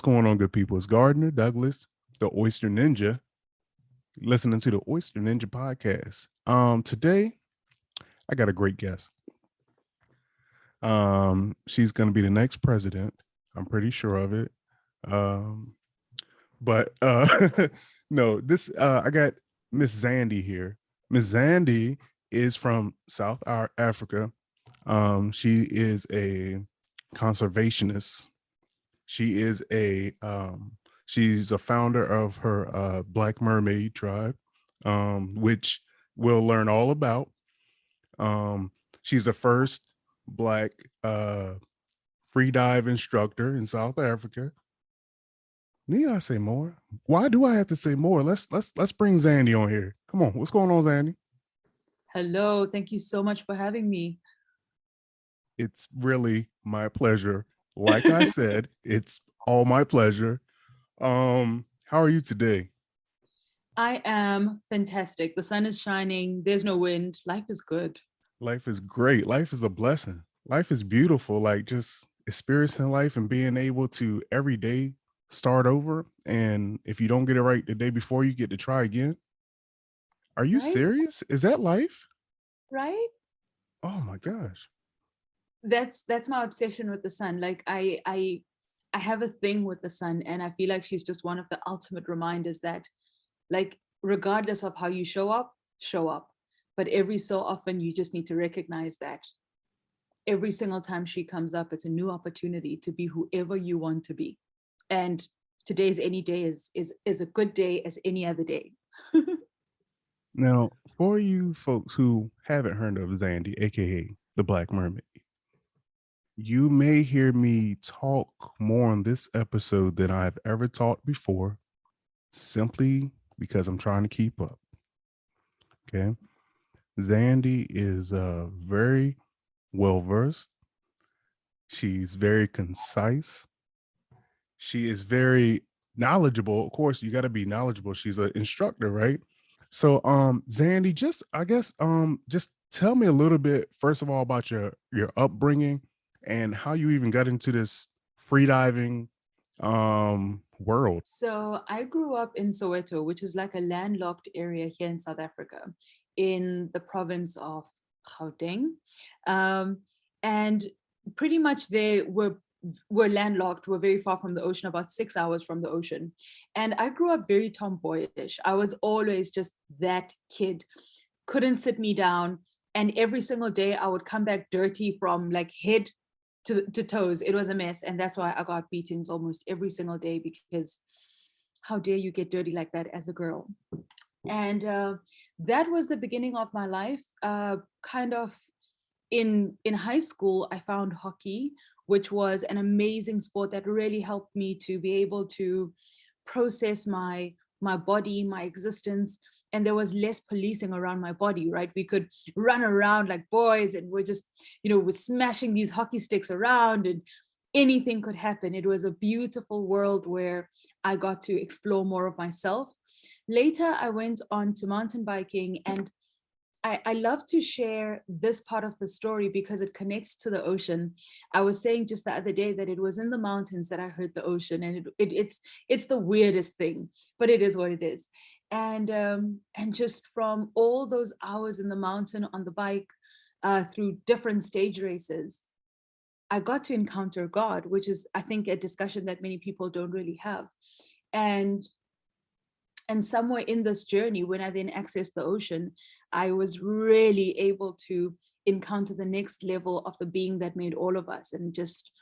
What's going on, good people? It's Gardner Douglas, the Oyster Ninja, listening to the Oyster Ninja Podcast. Today I got a great guest. She's gonna be the next president. I'm pretty sure of it. But no, this I got Miss Zandi here. Miss Zandi is from South Africa. She is a conservationist. She is she's a founder of her Black Mermaid tribe, which we'll learn all about. She's the first Black free dive instructor in South Africa. Need I say more? Why do I have to say more? Let's bring Zandi on here. Come on, what's going on, Zandi? Hello, thank you so much for having me. It's really my pleasure. Like I said, it's all my pleasure. How are you today? I am fantastic. The sun is shining. There's no wind. Life is good. Life is great. Life is a blessing. Life is beautiful. Like just experiencing life and being able to every day start over. And if you don't get it right the day before, you get to try again. Are you serious? Is that life? Right? Oh my gosh. That's my obsession with the sun. Like I have a thing with the sun, and I feel like she's just one of the ultimate reminders that, like, regardless of how you show up. But every so often you just need to recognize that every single time she comes up, it's a new opportunity to be whoever you want to be. And today's any day is a good day as any other day. Now, for you folks who haven't heard of Zandi, aka the Black Mermaid, you may hear me talk more on this episode than I've ever talked before, simply because I'm trying to keep up. Okay. Zandi is very well versed. She's very concise. She is very knowledgeable. Of course, you got to be knowledgeable. She's an instructor, right? So, Zandi, just tell me a little bit, first of all, about your upbringing and how you even got into this freediving world. So I grew up in Soweto, which is like a landlocked area here in South Africa, in the province of Gauteng. And pretty much they were landlocked, were very far from the ocean, about 6 hours from the ocean. And I grew up very tomboyish. I was always just that kid, couldn't sit me down. And every single day I would come back dirty from like head to toes. It was a mess. And that's why I got beatings almost every single day, because how dare you get dirty like that as a girl? And that was the beginning of my life. Kind of in high school, I found hockey, which was an amazing sport that really helped me to be able to process my body, my existence. And there was less policing around my body, right? We could run around like boys, and we're just, we're smashing these hockey sticks around, and anything could happen. It was a beautiful world where I got to explore more of myself. Later, I went on to mountain biking, and I love to share this part of the story because it connects to the ocean. I was saying just the other day that it was in the mountains that I heard the ocean, and it's the weirdest thing, but it is what it is. And just from all those hours in the mountain on the bike, through different stage races, I got to encounter God, which is, I think, a discussion that many people don't really have. And somewhere in this journey, when I then accessed the ocean, I was really able to encounter the next level of the being that made all of us. And just,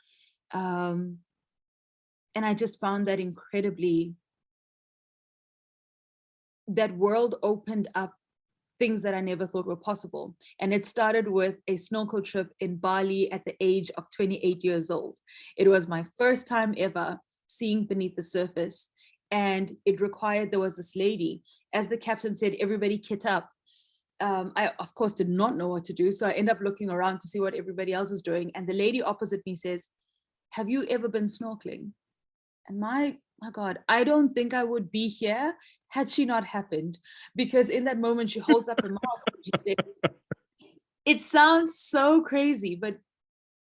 and I just found that incredibly, that world opened up things that I never thought were possible. And it started with a snorkel trip in Bali at the age of 28 years old. It was my first time ever seeing beneath the surface. And it required, there was this lady, as the captain said, everybody kit up. I, of course, did not know what to do. So I end up looking around to see what everybody else is doing. And the lady opposite me says, "Have you ever been snorkeling?" And my God, I don't think I would be here had she not happened. Because in that moment, she holds up her mask and she says, it sounds so crazy, but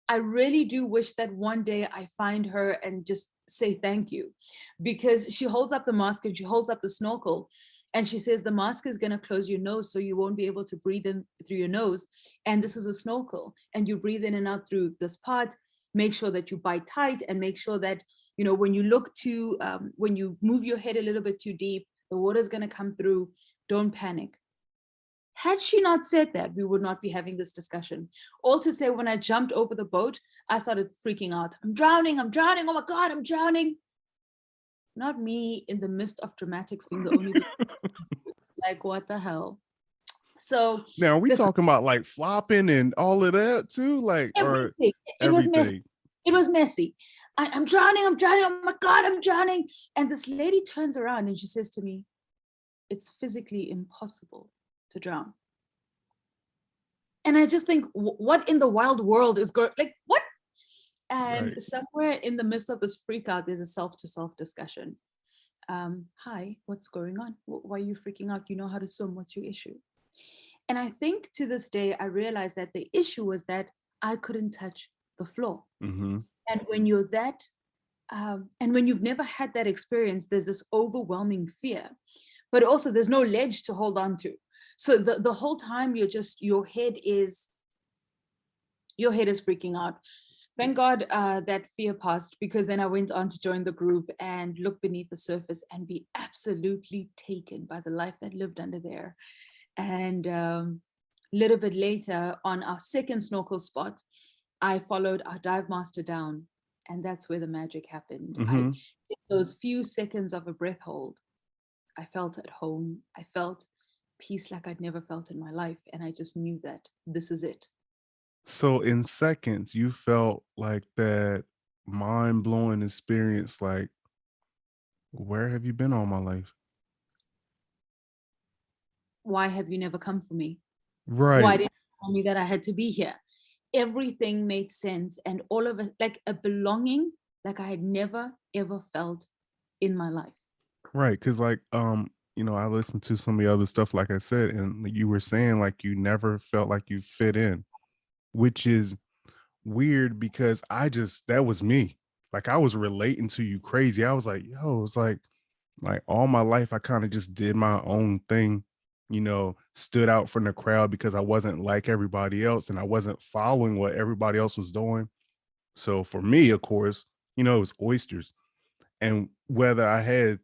I really do wish that one day I find her and just say thank you, because she holds up the mask and she holds up the snorkel, and she says the mask is going to close your nose so you won't be able to breathe in through your nose, and this is a snorkel and you breathe in and out through this part. Make sure that you bite tight, and make sure that, you know, when you look to when you move your head a little bit too deep, the water is going to come through. Don't panic. Had she not said that, we would not be having this discussion. All to say, when I jumped over the boat, I started freaking out. I'm drowning, I'm drowning. Oh my God, I'm drowning. Not me in the midst of dramatics being the only like, what the hell? So now, are we talking about like flopping and all of that too? Like, everything. or It was messy. everything? It was messy. I'm drowning, I'm drowning. Oh my God, I'm drowning. And this lady turns around and she says to me, it's physically impossible to drown. And I just think, what in the wild world is going, like, what? And Right. somewhere in the midst of this freak out, there's a self-to-self discussion. Hi, what's going on? Why are you freaking out? You know how to swim. What's your issue? And I think to this day, I realized that the issue was that I couldn't touch the floor. Mm-hmm. And when you're that, and when you've never had that experience, there's this overwhelming fear, but also there's no ledge to hold on to. So the whole time you're just, your head is freaking out. Thank God that fear passed, because then I went on to join the group and look beneath the surface and be absolutely taken by the life that lived under there. And a little bit later, on our second snorkel spot, I followed our dive master down, and that's where the magic happened. Mm-hmm. In those few seconds of a breath hold, I felt at home. I felt peace like I'd never felt in my life. And I just knew that this is it. So in seconds, you felt like that mind-blowing experience, like, where have you been all my life? Why have you never come for me? Right. Why didn't you tell me that I had to be here? Everything made sense, and all of it, like a belonging like I had never ever felt in my life. Right. Cause like, you know, I listened to some of the other stuff, like I said, and you were saying like you never felt like you fit in, which is weird because that was me. Like I was relating to you crazy. I was like, yo, it's like all my life I kind of just did my own thing, you know, stood out from the crowd because I wasn't like everybody else and I wasn't following what everybody else was doing. So for me, of course, you know, it was oysters. And whether I had,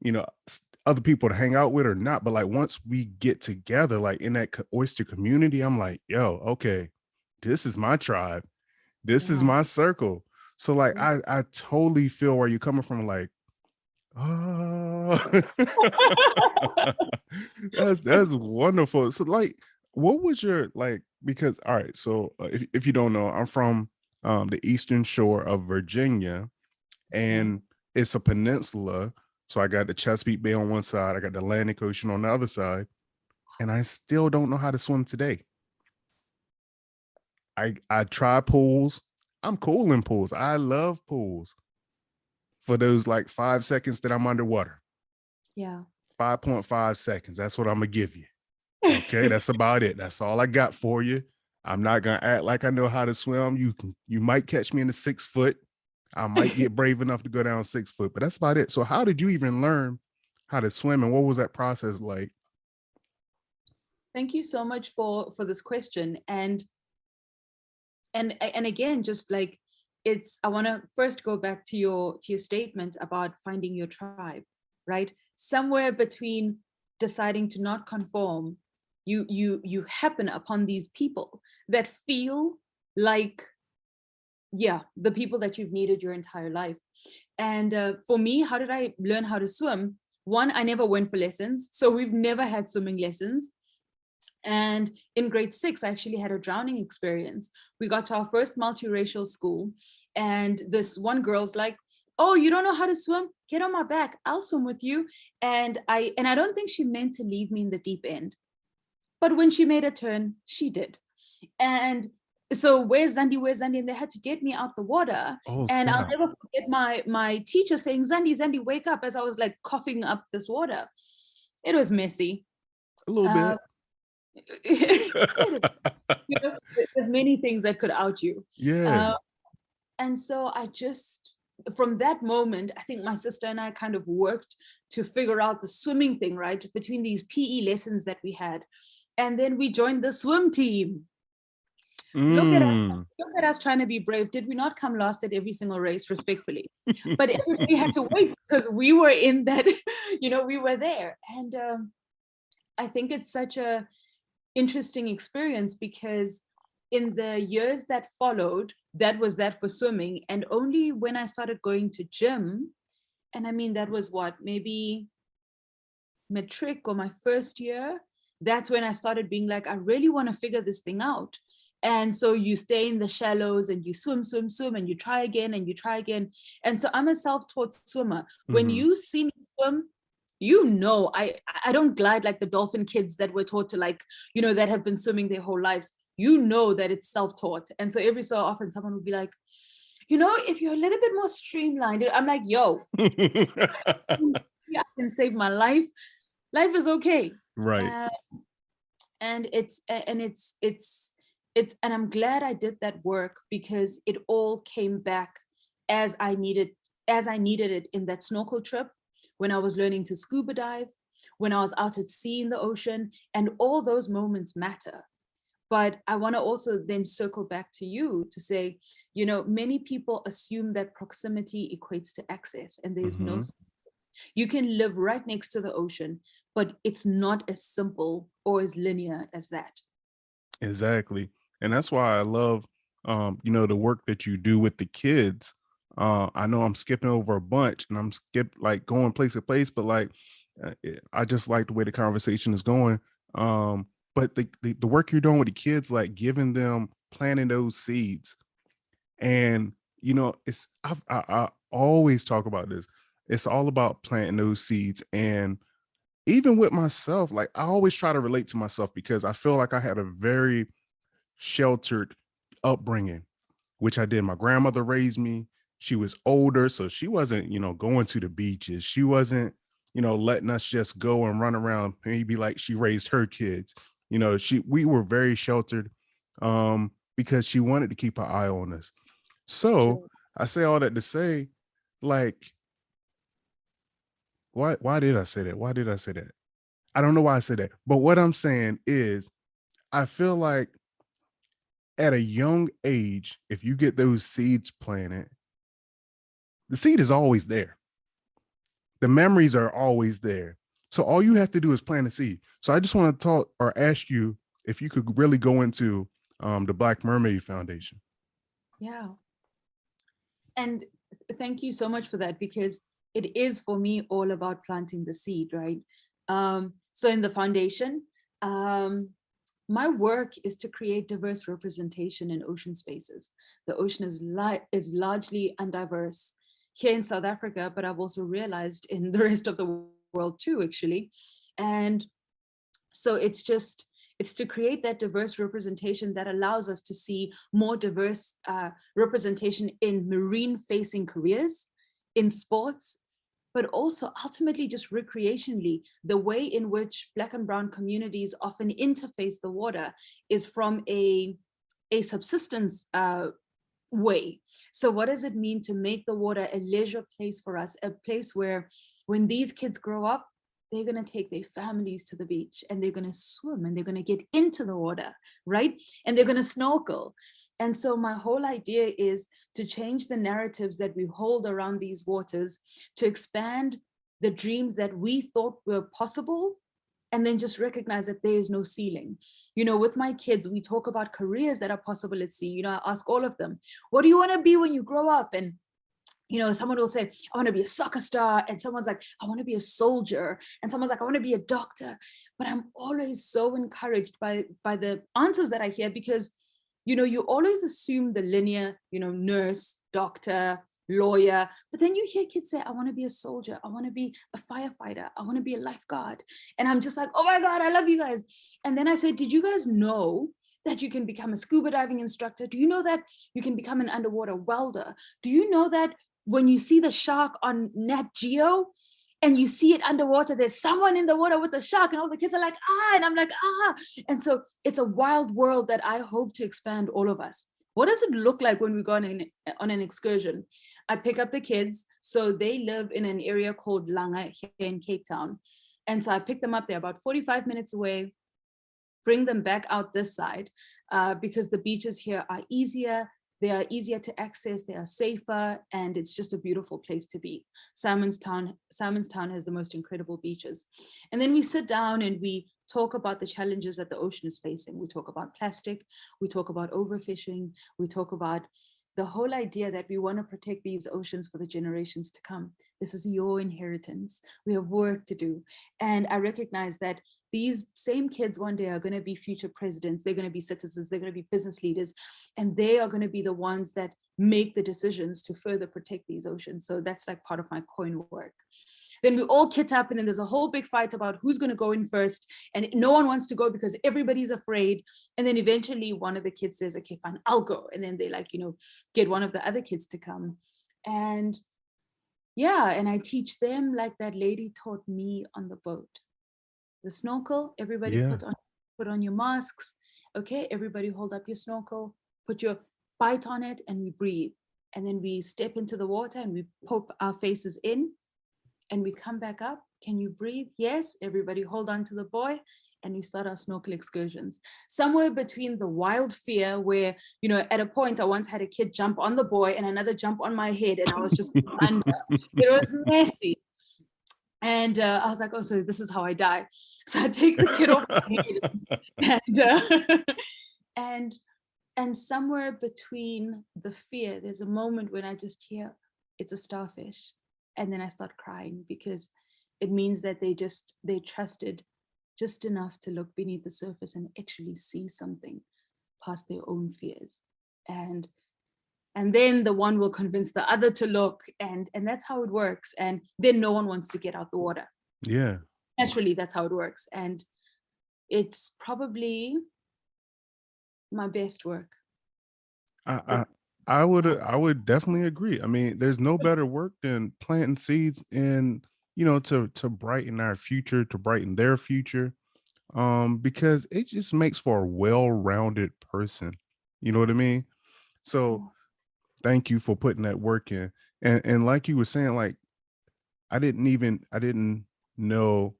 you know, other people to hang out with or not, but like once we get together, like in that oyster community, I'm like, yo, okay, this is my tribe. This is my circle. So like, I totally feel where you're coming from. Like, oh, that's wonderful. So like, what was your like? Because all right, so if you don't know, I'm from the eastern shore of Virginia, and it's a peninsula. So I got the Chesapeake Bay on one side, I got the Atlantic Ocean on the other side, and I still don't know how to swim today. I try pools. I'm cool in pools. I love pools for those like 5 seconds that I'm underwater. Yeah. 5.5 seconds. That's what I'm gonna give you. Okay, that's about it. That's all I got for you. I'm not gonna act like I know how to swim. You might catch me in the 6 foot. I might get brave enough to go down 6 foot, but that's about it. So how did you even learn how to swim, and what was that process like? Thank you so much for this question. And again, just like, I want to first go back to your statement about finding your tribe, right? Somewhere between deciding to not conform, you happen upon these people that feel like, yeah, the people that you've needed your entire life. And for me, how did I learn how to swim? One, I never went for lessons, so we've never had swimming lessons. And in grade 6, I actually had a drowning experience. We got to our first multiracial school, and this one girl's like, oh, you don't know how to swim? Get on my back. I'll swim with you. And I don't think she meant to leave me in the deep end. But when she made a turn, she did. And so where's Zandi? Where's Zandi? And they had to get me out the water. Oh, and stop. I'll never forget my teacher saying, Zandi, wake up, as I was like coughing up this water. It was messy. A little bit. You know, there's many things that could out you. Yeah. And so I just from that moment, I think my sister and I kind of worked to figure out the swimming thing, right? Between these PE lessons that we had. And then we joined the swim team. Look at us. Mm. Look at us trying to be brave. Did we not come last at every single race, respectfully? But everybody had to wait because we were in that, we were there. And I think it's such a interesting experience because in the years that followed, that was that for swimming. And only when I started going to gym, and I mean, that was what, maybe matric or my first year, that's when I started being like, I really want to figure this thing out. And so you stay in the shallows and you swim, and you try again and you try again. And so I'm a self-taught swimmer. When you see me swim, I don't glide like the dolphin kids that were taught to, like, that have been swimming their whole lives. That it's self-taught. And so every so often someone will be like, if you're a little bit more streamlined, I'm like, yo, I can save my life. Life is okay. Right. And and I'm glad I did that work because it all came back as I needed it in that snorkel trip, when I was learning to scuba dive, when I was out at sea in the ocean, and all those moments matter. But I want to also then circle back to you to say, many people assume that proximity equates to access, and there's no. You can live right next to the ocean, but it's not as simple or as linear as that. Exactly. And that's why I love, the work that you do with the kids. I know I'm skipping over a bunch and I'm like going place to place, but like, I just like the way the conversation is going. But the work you're doing with the kids, like giving them, planting those seeds, and it's I always talk about this. It's all about planting those seeds. And even with myself, like I always try to relate to myself because I feel like I had a very sheltered upbringing, which I did. My grandmother raised me. She was older, so she wasn't, going to the beaches. She wasn't, letting us just go and run around, maybe like she raised her kids. We were very sheltered, because she wanted to keep her eye on us. So Sure. I say all that to say, like, why did I say that? Why did I say that? I don't know why I said that. But what I'm saying is, I feel like at a young age, if you get those seeds planted, the seed is always there. The memories are always there. So all you have to do is plant a seed. So I just want to talk or ask you if you could really go into the Black Mermaid Foundation. Yeah. And thank you so much for that, because it is for me all about planting the seed, right? So in the foundation, my work is to create diverse representation in ocean spaces. The ocean is largely undiverse here in South Africa, but I've also realized in the rest of the world too, actually. And so it's to create that diverse representation that allows us to see more diverse representation in marine-facing careers, in sports, but also ultimately just recreationally. The way in which Black and Brown communities often interface the water is from a subsistence way. So what does it mean to make the water a leisure place for us, a place where when these kids grow up, they're going to take their families to the beach and they're going to swim and they're going to get into the water, right? And they're going to snorkel. And so my whole idea is to change the narratives that we hold around these waters, to expand the dreams that we thought were possible, and then just recognize that there is no ceiling. With my kids, we talk about careers that are possible at sea. I ask all of them, what do you want to be when you grow up? And someone will say, I want to be a soccer star. And someone's like, I want to be a soldier. And someone's like, I want to be a doctor. But I'm always so encouraged by the answers that I hear, because, you always assume the linear, nurse, doctor, lawyer. But then you hear kids say, I want to be a soldier. I want to be a firefighter. I want to be a lifeguard. And I'm just like, oh my God, I love you guys. And then I say, did you guys know that you can become a scuba diving instructor? Do you know that you can become an underwater welder? Do you know that when you see the shark on Nat Geo and you see it underwater, there's someone in the water with the shark, and all the kids are like, ah, and I'm like, ah. And so it's a wild world that I hope to expand all of us. what does it look like when we go on an excursion? I pick up the kids. So they live in an area called Langa here in Cape Town. And so I pick them up. They're about 45 minutes away, bring them back out this side because the beaches here are easier. They are easier to access. They are safer. And it's just a beautiful place to be. Simonstown has the most incredible beaches. And then we sit down and we talk about the challenges that the ocean is facing. We talk about plastic. We talk about overfishing. We talk about the whole idea that we want to protect these oceans for the generations to come. This is your inheritance. We have work to do. And I recognize that these same kids one day are going to be future presidents. They're going to be citizens. They're going to be business leaders. And they are going to be the ones that make the decisions to further protect these oceans. So that's like part of my coin work. Then we all kit up and then there's a whole big fight about who's going to go in first. And no one wants to go because everybody's afraid. And then eventually one of the kids says, okay, fine, I'll go. And then they get one of the other kids to come. And yeah, and I teach them like that lady taught me on the boat. The snorkel, everybody put on your masks. Okay, everybody hold up your snorkel, put your bite on it, and we breathe. And then we step into the water and we poke our faces in and we come back up. Can you breathe? Yes, everybody hold on to the buoy and we start our snorkel excursions. Somewhere between the wild fear where, at a point I once had a kid jump on the buoy and another jump on my head and I was just under. It was messy. And I was like, oh, so this is how I die. So I take the kid off my head. And somewhere between the fear, there's a moment when I just hear, it's a starfish. And then I start crying because it means that they trusted just enough to look beneath the surface and actually see something past their own fears. And then the one will convince the other to look, and that's how it works. And then no one wants to get out the water. Yeah. Naturally, that's how it works. And it's probably my best work. I would definitely agree. I mean, there's no better work than planting seeds and to brighten our future, to brighten their future. Because it just makes for a well-rounded person. You know what I mean? So thank you for putting that work in. And like you were saying, like I didn't know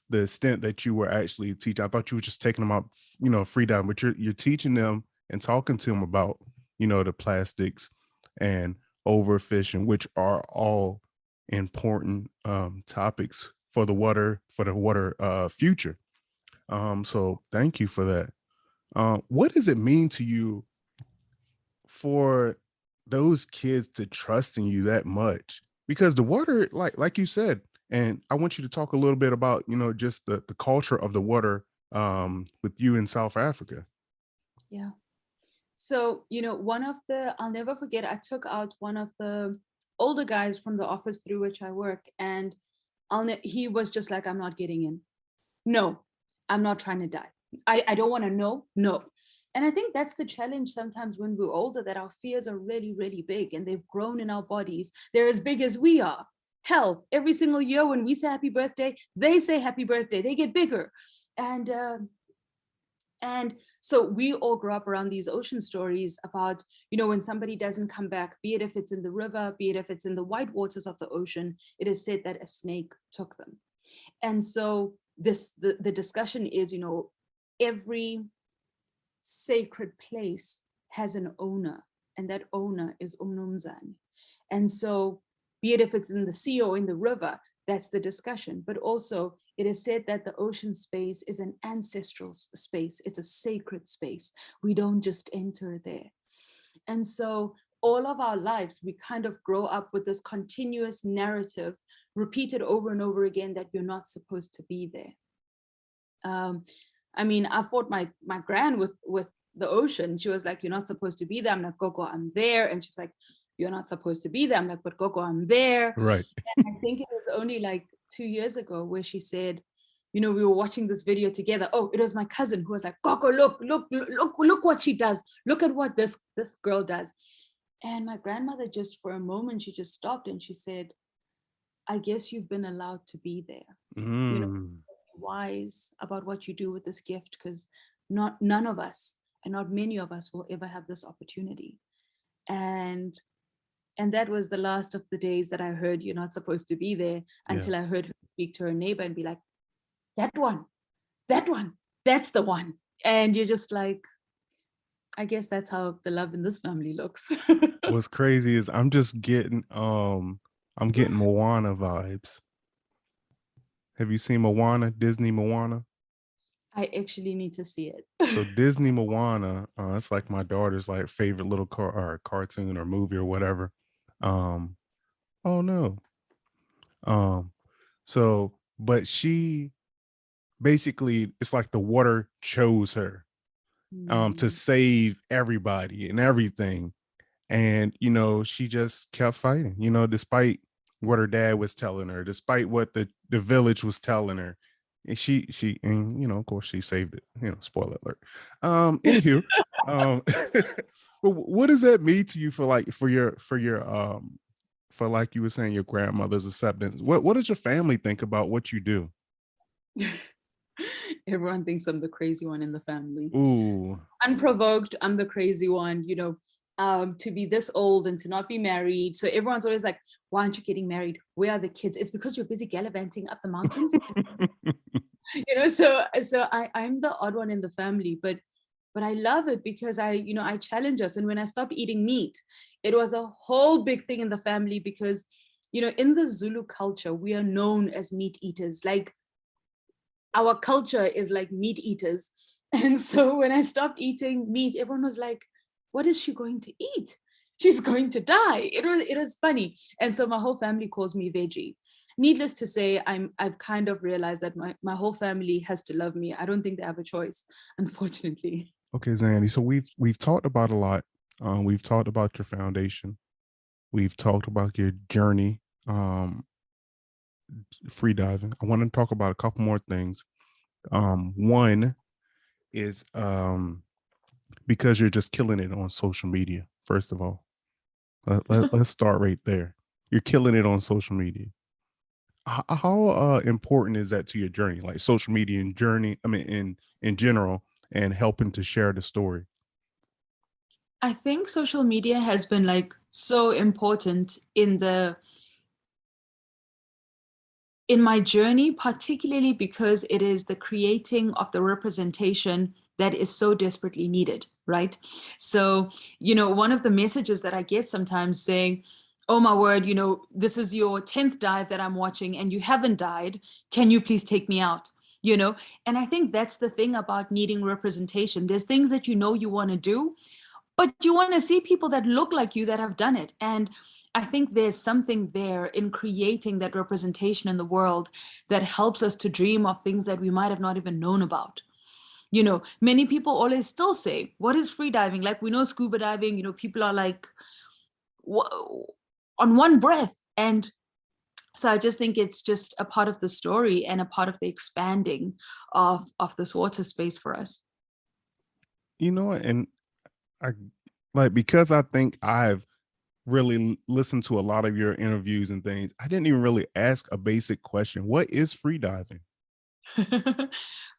the extent that you were actually teaching. I thought you were just taking them out, free dive, but you're teaching them and talking to them about, the plastics and overfishing, which are all important topics for the water future. So thank you for that. What does it mean to you for those kids to trust in you that much? Because the water, like you said, and I want you to talk a little bit about, just the culture of the water with you in South Africa. Yeah. So, I'll never forget, I took out one of the older guys from the office through which I work, and he was just like, I'm not getting in. No, I'm not trying to die. I don't want to know. No. And I think that's the challenge sometimes when we're older, that our fears are really, really big and they've grown in our bodies. They're as big as we are. Hell, every single year when we say happy birthday, they say happy birthday. They get bigger. And so we all grow up around these ocean stories about, when somebody doesn't come back, be it if it's in the river, be it if it's in the white waters of the ocean, it is said that a snake took them. And so the discussion is, every sacred place has an owner, and that owner is Umnumzane. And so be it if it's in the sea or in the river, that's the discussion. But also it is said that the ocean space is an ancestral space. It's a sacred space. We don't just enter there. And so all of our lives, we kind of grow up with this continuous narrative repeated over and over again that you're not supposed to be there. I fought my gran with the ocean. She was like, you're not supposed to be there. I'm like, Gogo, I'm there. And she's like, you're not supposed to be there. I'm like, but Gogo, I'm there. Right. And I think it was only like 2 years ago where she said, we were watching this video together. Oh, it was my cousin who was like, Gogo, look what she does. Look at what this girl does. And my grandmother, just for a moment, she just stopped and she said, I guess you've been allowed to be there. Wise about what you do with this gift, because none of us and not many of us will ever have this opportunity. And that was the last of the days that I heard you're not supposed to be there, until I heard her speak to her neighbor and be like, that one, that's the one. And you're just like, I guess that's how the love in this family looks. What's crazy is I'm getting Moana vibes. Have you seen Moana, Disney Moana? I actually need to see it. So Disney Moana, it's like my daughter's like favorite little cartoon or movie or whatever. Oh no. So, but she basically, it's like the water chose her to save everybody and everything. And, you know, she just kept fighting, you know, despite what her dad was telling her, despite what the village was telling her. And and, you know, of course she saved it, you know, spoiler alert. Anywho, what does that mean to you for like you were saying, your grandmother's acceptance? What does your family think about what you do? Everyone thinks I'm the crazy one in the family. Ooh. Unprovoked, I'm the crazy one, you know, to be this old and to not be married. So everyone's always like, why aren't you getting married? Where are the kids? It's because you're busy gallivanting up the mountains. You know, so I'm the odd one in the family, but I love it because I challenge us. And when I stopped eating meat, it was a whole big thing in the family because, you know, in the Zulu culture, we are known as meat eaters. Like, our culture is like meat eaters. And so when I stopped eating meat, everyone was like, what is she going to eat? She's going to die. It was funny. And so my whole family calls me veggie. Needless to say, I've kind of realized that my whole family has to love me. I don't think they have a choice, unfortunately. Okay, Zandi. So we've talked about a lot. We've talked about your foundation. We've talked about your journey, free diving. I want to talk about a couple more things. One is because you're just killing it on social media. First of all, let's start right there. You're killing it on social media. How important is that to your journey, like social media and journey? I mean, in general, and helping to share the story. I think social media has been like so important in my journey, particularly because it is the creating of the representation that is so desperately needed, right? So, you know, one of the messages that I get sometimes saying, oh my word, you know, this is your 10th dive that I'm watching and you haven't died. Can you please take me out? You know, and I think that's the thing about needing representation. There's things that you know you want to do, but you want to see people that look like you that have done it. And I think there's something there in creating that representation in the world that helps us to dream of things that we might have not even known about. You know, many people always still say, what is free diving? Like, we know scuba diving, you know, people are like, on one breath. And so I just think it's just a part of the story and a part of the expanding of this water space for us. You know, and I like, because I think I've really listened to a lot of your interviews and things, I didn't even really ask a basic question. What is free diving?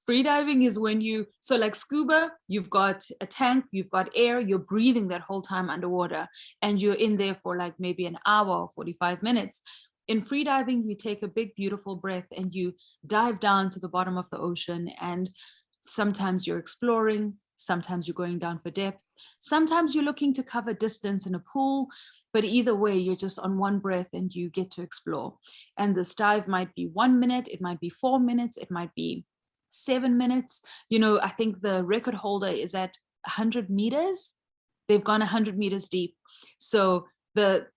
Free diving is when so like scuba, you've got a tank, you've got air, you're breathing that whole time underwater, and you're in there for like maybe an hour or 45 minutes. In free diving, you take a big, beautiful breath and you dive down to the bottom of the ocean. And sometimes you're exploring, sometimes you're going down for depth, sometimes you're looking to cover distance in a pool. But either way, you're just on one breath and you get to explore. And this dive might be 1 minute, it might be 4 minutes, it might be 7 minutes. You know, I think the record holder is at 100 meters. They've gone 100 meters deep. So the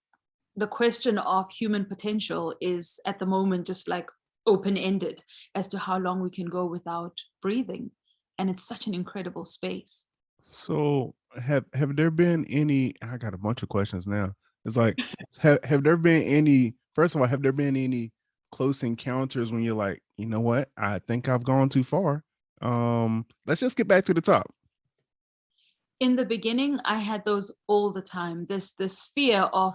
question of human potential is at the moment just like open-ended as to how long we can go without breathing. And it's such an incredible space. So have there been any, I got a bunch of questions now. It's like, have there been any, first of all, have there been any close encounters when you're like, you know what, I think I've gone too far. Let's just get back to the top. In the beginning, I had those all the time. This fear of,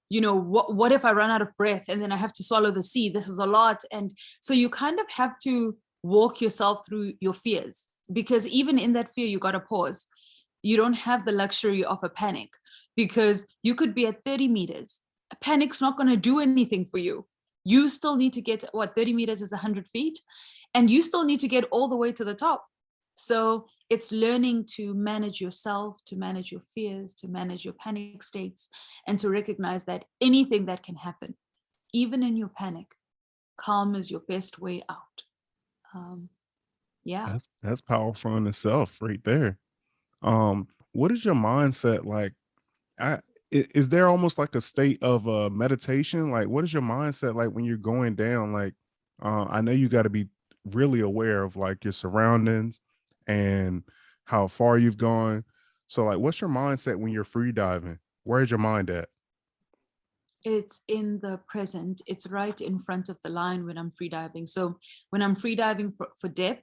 you know, what if I run out of breath and then I have to swallow the sea? This is a lot. And so you kind of have to walk yourself through your fears. because even in that fear, you got to pause. You don't have the luxury of a panic, because you could be at 30 meters. A panic's not going to do anything for you. You still need to get, 30 meters is 100 feet, and you still need to get all the way to the top. So it's learning to manage yourself, to manage your fears, to manage your panic states, and to recognize that anything that can happen, even in your panic, calm is your best way out. Yeah. That's powerful in itself right there. What is your mindset like? Is there almost like a state of meditation? Like, what is your mindset like when you're going down? Like, I know you got to be really aware of like your surroundings and how far you've gone. So, like, what's your mindset when you're free diving? Where's your mind at? It's in the present. It's right in front of the line when I'm free diving. So when I'm free diving for depth,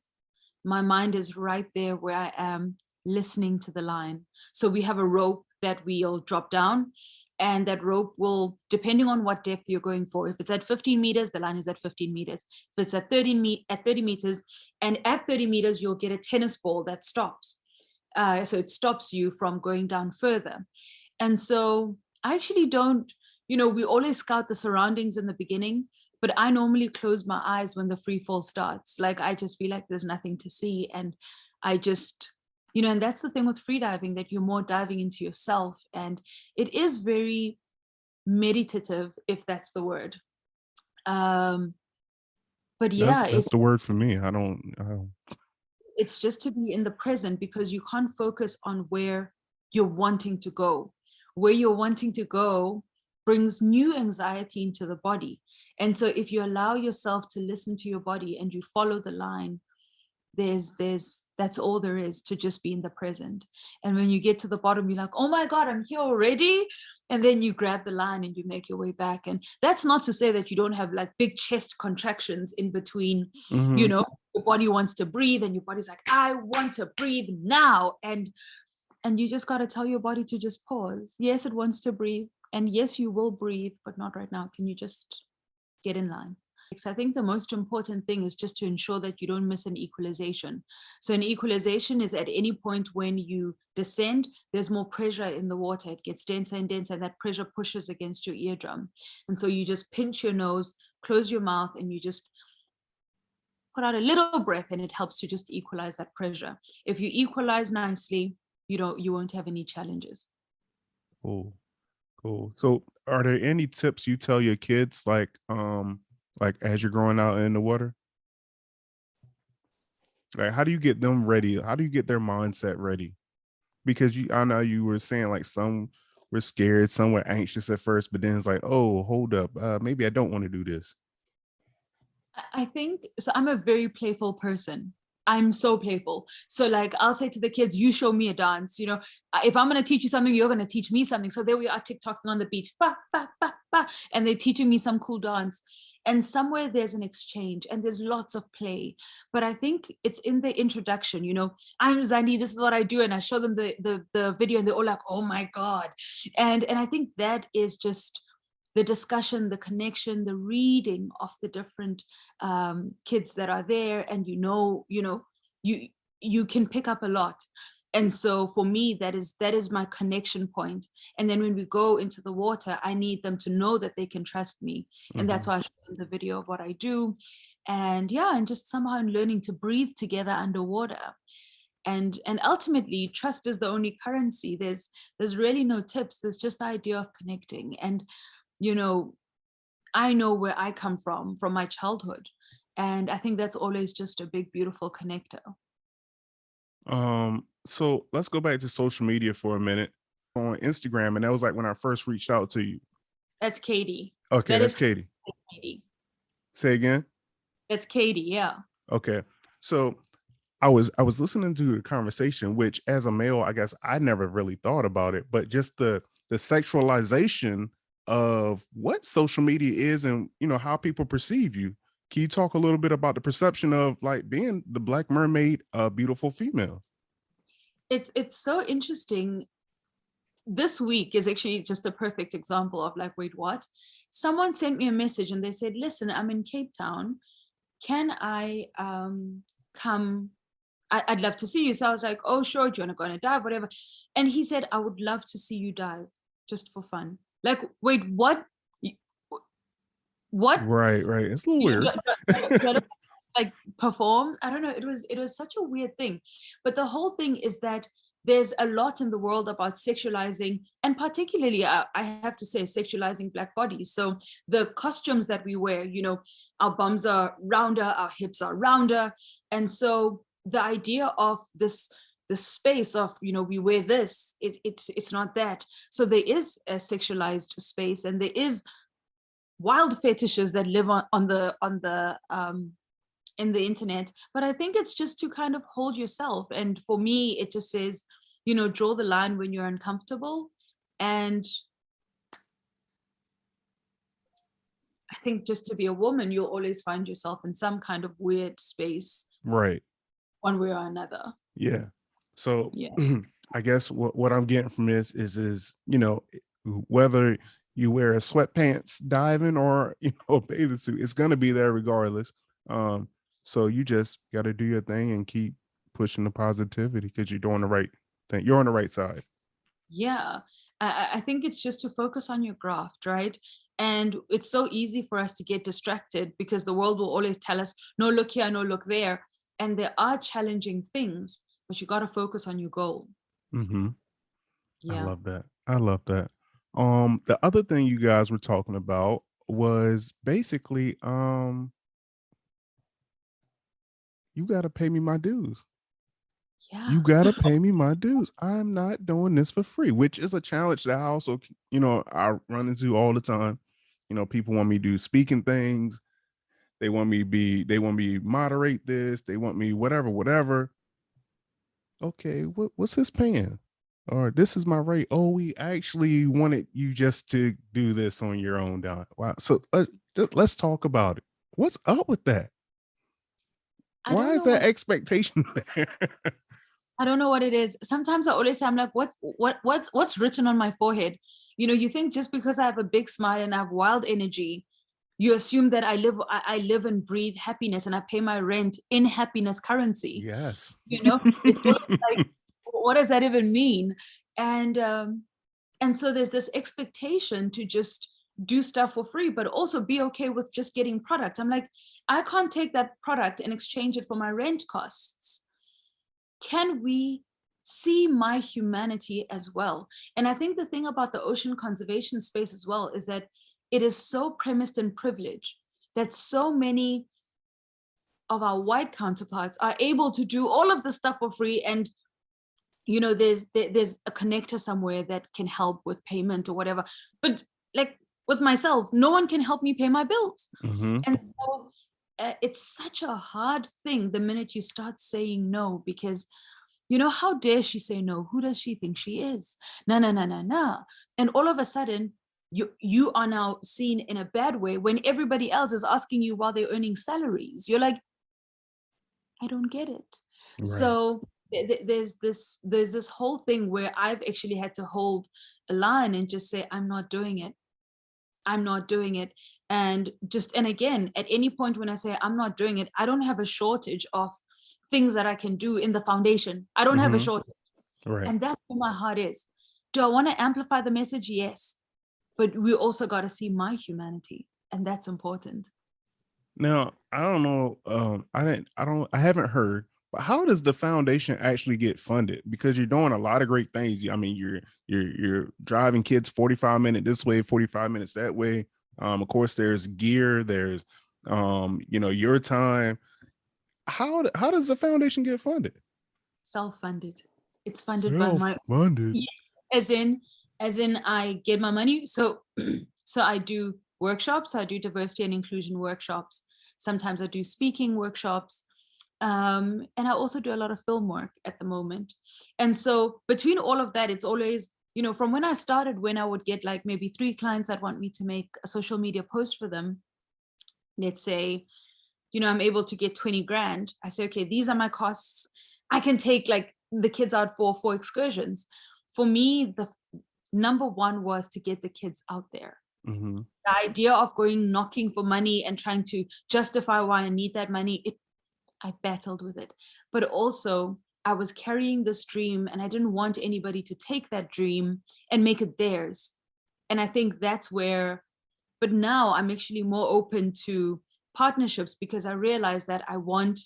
my mind is right there where I am, listening to the line. So we have a rope that we'll drop down, and that rope will, depending on what depth you're going for, if it's at 15 meters, the line is at 15 meters. If it's at 30 meters, and at 30 meters, you'll get a tennis ball that stops. So it stops you from going down further. And so I actually don't, we always scout the surroundings in the beginning, but I normally close my eyes when the free fall starts. Like, I just feel like there's nothing to see. And I just, and that's the thing with freediving, that you're more diving into yourself. And it is very meditative, if that's the word. But yeah, That's the word for me. I don't. it's just to be in the present, because you can't focus on where you're wanting to go. Where you're wanting to go brings new anxiety into the body. And so if you allow yourself to listen to your body and you follow the line, that's all there is, to just be in the present. And when you get to the bottom, you're like, oh my God, I'm here already. And then you grab the line and you make your way back. And that's not to say that you don't have like big chest contractions in between. Mhm. Your body wants to breathe and your body's like, I want to breathe now. And you just got to tell your body to just pause. Yes, it wants to breathe. And yes, you will breathe, but not right now. Can you just get in line? I think the most important thing is just to ensure that you don't miss an equalization. So an equalization is at any point when you descend, there's more pressure in the water. It gets denser and denser, and that pressure pushes against your eardrum. And so you just pinch your nose, close your mouth, and you just put out a little breath, and it helps to just equalize that pressure. If you equalize nicely, you won't have any challenges. Cool. So, are there any tips you tell your kids, like as you're growing out in the water? Like, how do you get them ready? How do you get their mindset ready? Because I know you were saying like some were scared, some were anxious at first, but then it's like, oh, hold up, maybe I don't want to do this. I think so. I'm a very playful person. I'm so playful. So like, I'll say to the kids, you show me a dance, if I'm going to teach you something, you're going to teach me something. So there we are, TikToking on the beach, bah, bah, bah, bah, and they're teaching me some cool dance. And somewhere there's an exchange and there's lots of play. But I think it's in the introduction, I'm Zandi, this is what I do. And I show them the video and they're all like, oh my God. And I think that is just the discussion, the connection, the reading of the different kids that are there, and you can pick up a lot. And so for me, that is my connection point. And then when we go into the water, I need them to know that they can trust me. And that's Mhm. why I show them the video of what I do. And yeah, and just somehow learning to breathe together underwater. And ultimately, trust is the only currency. There's really no tips. There's just the idea of connecting. And I know where I come from my childhood. And I think that's always just a big, beautiful connector. So let's go back to social media for a minute. On Instagram, and that was like when I first reached out to you. That's Katie. Okay, That that's is Katie. Katie. Say again. That's Katie, yeah. Okay. So I was listening to the conversation, which as a male, I guess I never really thought about it, but just the sexualization of what social media is and how people perceive you. Can you talk a little bit about the perception of like being the Black Mermaid, a beautiful female? It's so interesting. This week is actually just a perfect example of like, wait, what? Someone sent me a message and they said, listen, I'm in Cape Town. Can I come I'd love to see you. So I was like, oh, sure. Do you want to go on a dive, whatever? And he said, I would love to see you dive just for fun. Like, wait, what? What? Right. It's a little weird. Like perform. I don't know. It was such a weird thing. But the whole thing is that there's a lot in the world about sexualizing, and particularly I have to say sexualizing Black bodies. So the costumes that we wear, our bums are rounder, our hips are rounder. And so the idea of this space of, we wear this, it's not that. So there is a sexualized space, and there is wild fetishes that live on the in the internet. But I think it's just to kind of hold yourself. And for me, it just says, draw the line when you're uncomfortable. And I think just to be a woman, you'll always find yourself in some kind of weird space, Right. one way or another. Yeah. So Yeah. I guess what I'm getting from this is, whether you wear a sweatpants diving or, a bathing suit, it's going to be there regardless. So you just got to do your thing and keep pushing the positivity because you're doing the right thing. You're on the right side. Yeah. I think it's just to focus on your craft, right? And it's so easy for us to get distracted because the world will always tell us, no, look here, no, look there. And there are challenging things, but you got to focus on your goal. Mm-hmm. Yeah. I love that. The other thing you guys were talking about was basically, you got to pay me my dues. Yeah. You got to pay me my dues. I'm not doing this for free, which is a challenge that I also, I run into all the time. People want me to do speaking things. They want me moderate this. They want me whatever. Okay, what's this paying? Or this is my rate. Oh, we actually wanted you just to do this on your own dime. Wow. So let's talk about it. What's up with that? Why is that expectation there? I don't know what it is. Sometimes I always say, I'm like, what's written on my forehead? You think just because I have a big smile and I have wild energy, you assume that I live and breathe happiness and I pay my rent in happiness currency. Yes. It's like, what does that even mean? And so there's this expectation to just do stuff for free, but also be okay with just getting product. I'm like, I can't take that product and exchange it for my rent costs. Can we see my humanity as well? And I think the thing about the ocean conservation space as well is that it is so premised in privilege that so many of our white counterparts are able to do all of the stuff for free. And there's a connector somewhere that can help with payment or whatever. But like with myself, no one can help me pay my bills. Mm-hmm. And so it's such a hard thing the minute you start saying no, because how dare she say no? Who does she think she is? No. And all of a sudden, you are now seen in a bad way when everybody else is asking you while they're earning salaries. You're like, I don't get it. Right. So there's this whole thing where I've actually had to hold a line and just say, I'm not doing it. And again, at any point when I say I'm not doing it, I don't have a shortage of things that I can do in the foundation. I don't have a shortage. Right. And that's where my heart is. Do I want to amplify the message? Yes. But we also got to see my humanity. And that's important. Now, I don't know. I haven't heard, but how does the foundation actually get funded? Because you're doing a lot of great things. I mean, you're driving kids 45 minutes this way, 45 minutes that way. Of course, there's gear, there's your time. How does the foundation get funded? Self-funded. It's funded by my yes, as in I get my money. So I do workshops. I do diversity and inclusion workshops. Sometimes I do speaking workshops. And I also do a lot of film work at the moment. And so between all of that, it's always, from when I started, when I would get like maybe 3 clients that want me to make a social media post for them, let's say, I'm able to get 20 grand. I say, okay, these are my costs. I can take like the kids out for 4 excursions. For me, the number one was to get the kids out there. Mm-hmm. The idea of going knocking for money and trying to justify why I need that money, I battled with it. But also, I was carrying this dream and I didn't want anybody to take that dream and make it theirs. And I think that's where, but now I'm actually more open to partnerships because I realize that I want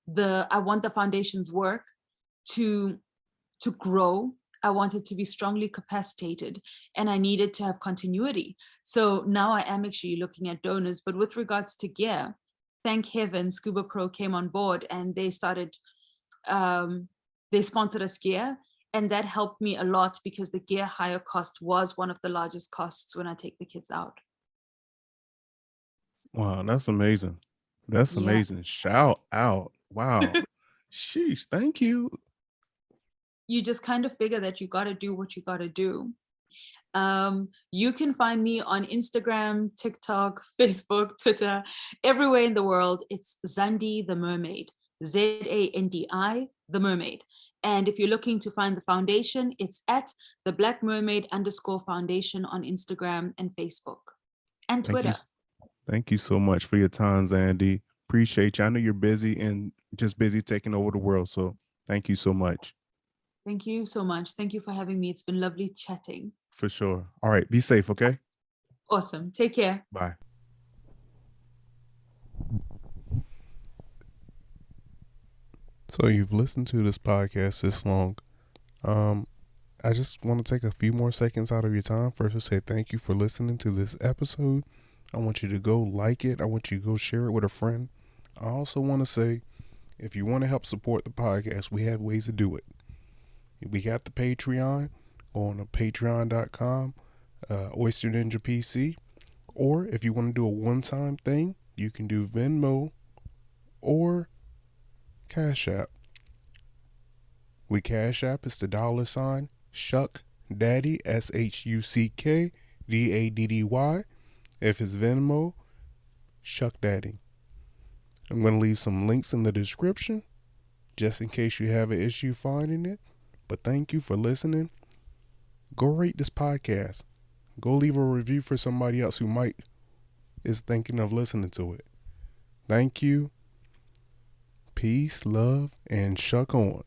the foundation's work to grow. I want it to be strongly capacitated and I needed to have continuity. So now I am actually looking at donors. But with regards to gear, thank heaven Scuba Pro came on board and they sponsored us gear. And that helped me a lot because the gear hire cost was one of the largest costs when I take the kids out. Wow, that's amazing. That's Yeah. amazing. Shout out. Wow. Sheesh, thank you. You just kind of figure that you got to do what you got to do. You can find me on Instagram, TikTok, Facebook, Twitter, everywhere in the world. It's Zandi the Mermaid, Zandi the Mermaid. And if you're looking to find the foundation, it's at the Black Mermaid _foundation on Instagram and Facebook and Thank you. Twitter. Thank you so much for your time, Zandi. Appreciate you. I know you're busy and just busy taking over the world. So thank you so much. Thank you so much. Thank you for having me. It's been lovely chatting. For sure. All right. Be safe. Okay. Awesome. Take care. Bye. So you've listened to this podcast this long. I just want to take a few more seconds out of your time first to say thank you for listening to this episode. I want you to go like it. I want you to go share it with a friend. I also want to say, if you want to help support the podcast, we have ways to do it. We got the Patreon on patreon.com, Oyster Ninja PC. Or if you want to do a one-time thing, you can do Venmo or Cash App. We Cash App is the $ Shuck Daddy, SHUCK DADDY. If it's Venmo, Shuck Daddy. I'm going to leave some links in the description just in case you have an issue finding it. But thank you for listening. Go rate this podcast. Go leave a review for somebody else who might is thinking of listening to it. Thank you. Peace, love, and shuck on.